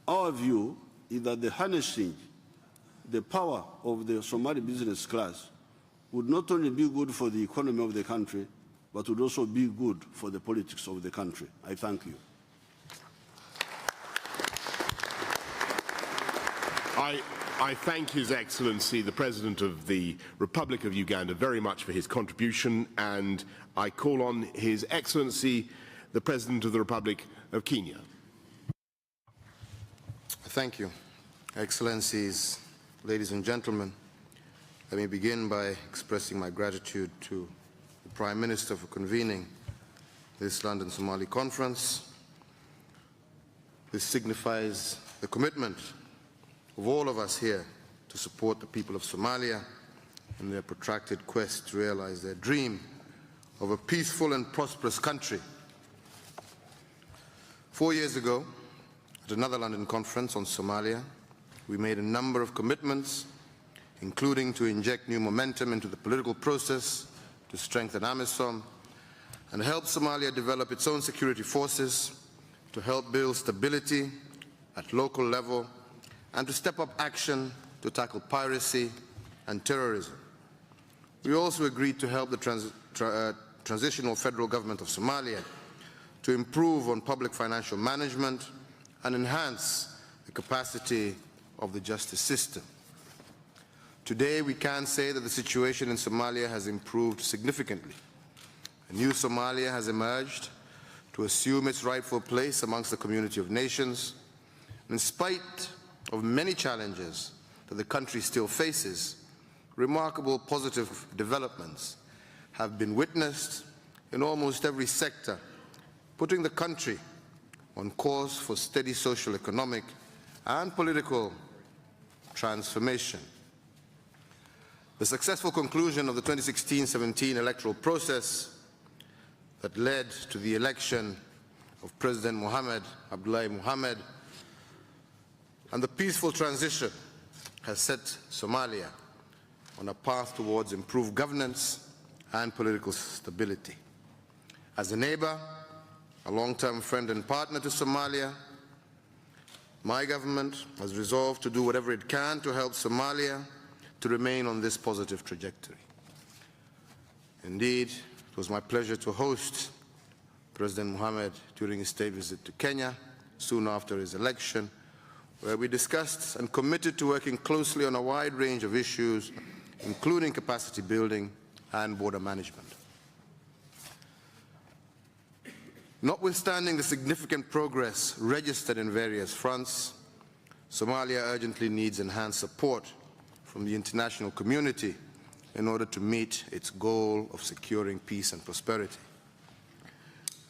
our view is that the harnessing the power of the Somali business class would not only be good for the economy of the country, but would also be good for the politics of the country. I thank you. I thank His Excellency, the President of the Republic of Uganda, very much for his contribution, and I call on His Excellency, the President of the Republic of Kenya. Thank you. Excellencies, ladies and gentlemen, let me begin by expressing my gratitude to the Prime Minister for convening this London Somali Conference. This signifies the commitment of all of us here to support the people of Somalia in their protracted quest to realize their dream of a peaceful and prosperous country. 4 years ago, at another London conference on Somalia, we made a number of commitments, including to inject new momentum into the political process, to strengthen AMISOM, and help Somalia develop its own security forces, to help build stability at local level, and to step up action to tackle piracy and terrorism. We also agreed to help the transitional federal government of Somalia to improve on public financial management and enhance the capacity of the justice system. Today, we can say that the situation in Somalia has improved significantly. A new Somalia has emerged to assume its rightful place amongst the community of nations. In spite of many challenges that the country still faces, remarkable positive developments have been witnessed in almost every sector, putting the country on course for steady social, economic, and political transformation. The successful conclusion of the 2016-17 electoral process that led to the election of President Mohamed Abdullahi Mohamed and the peaceful transition has set Somalia on a path towards improved governance and political stability. As a neighbor, a long-term friend and partner to Somalia, my government has resolved to do whatever it can to help Somalia to remain on this positive trajectory. Indeed, it was my pleasure to host President Mohamed during his state visit to Kenya soon after his election, where we discussed and committed to working closely on a wide range of issues, including capacity building and border management. Notwithstanding the significant progress registered in various fronts, Somalia urgently needs enhanced support from the international community in order to meet its goal of securing peace and prosperity.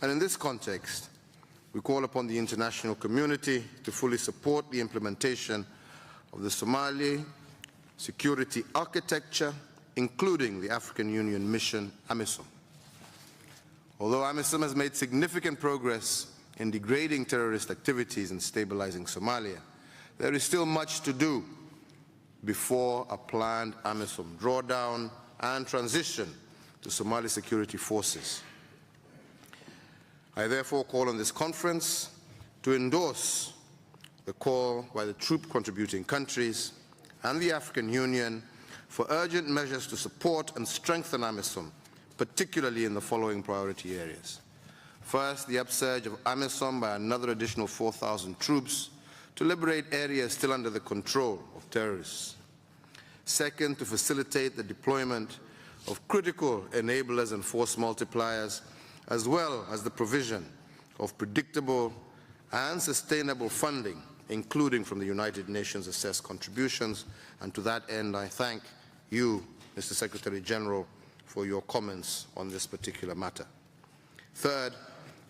And in this context, we call upon the international community to fully support the implementation of the Somali security architecture, including the African Union mission, AMISOM. Although AMISOM has made significant progress in degrading terrorist activities and stabilizing Somalia, there is still much to do before a planned AMISOM drawdown and transition to Somali security forces. I therefore call on this conference to endorse the call by the troop-contributing countries and the African Union for urgent measures to support and strengthen AMISOM, particularly in the following priority areas. First, the upsurge of AMISOM by another additional 4,000 troops to liberate areas still under the control of terrorists. Second, to facilitate the deployment of critical enablers and force multipliers, as well as the provision of predictable and sustainable funding, including from the United Nations assessed contributions. And to that end, I thank you, Mr. Secretary General, for your comments on this particular matter. Third,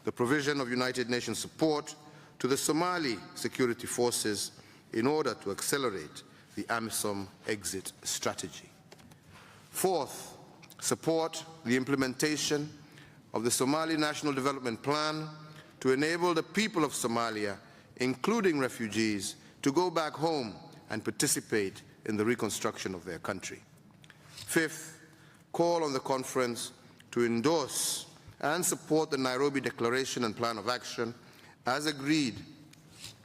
the provision of United Nations support to the Somali security forces in order to accelerate the AMISOM exit strategy. Fourth, support the implementation of the Somali National Development Plan to enable the people of Somalia, including refugees, to go back home and participate in the reconstruction of their country. Fifth, call on the conference to endorse and support the Nairobi Declaration and Plan of Action as agreed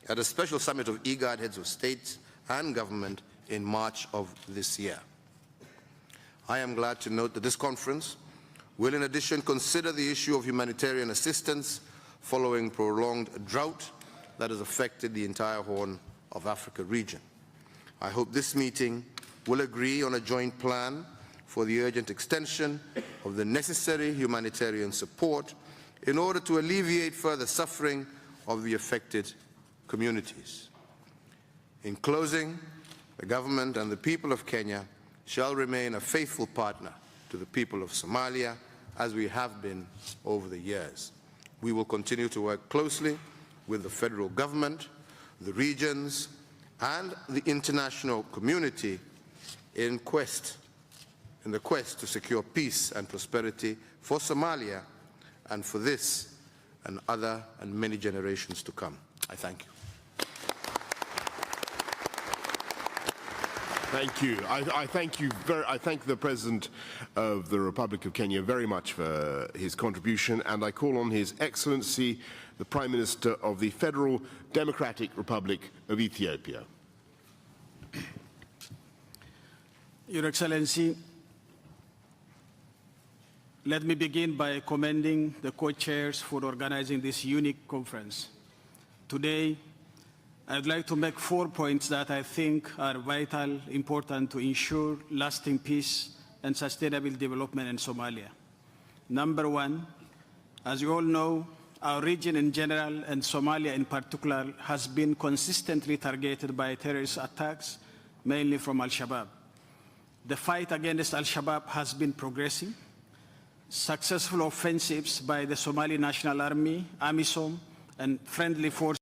at a special summit of IGAD heads of state and government in March of this year. I am glad to note that this conference will in addition consider the issue of humanitarian assistance following prolonged drought that has affected the entire Horn of Africa region. I hope this meeting will agree on a joint plan for the urgent extension of the necessary humanitarian support in order to alleviate further suffering of the affected communities. In closing, the government and the people of Kenya shall remain a faithful partner to the people of Somalia, as we have been over the years. We will continue to work closely with the federal government, the regions, and the international community in the quest to secure peace and prosperity for Somalia and for this and other and many generations to come. I thank you. Thank you. I thank the President of the Republic of Kenya very much for his contribution, and I call on His Excellency, the Prime Minister of the Federal Democratic Republic of Ethiopia. Your Excellency, let me begin by commending the co-chairs for organizing this unique conference. Today, I'd like to make 4 points that I think are vital, important to ensure lasting peace and sustainable development in Somalia. Number one, as you all know, our region in general and Somalia in particular has been consistently targeted by terrorist attacks, mainly from Al-Shabaab. The fight against Al-Shabaab has been progressing. Successful offensives by the Somali National Army, AMISOM, and friendly forces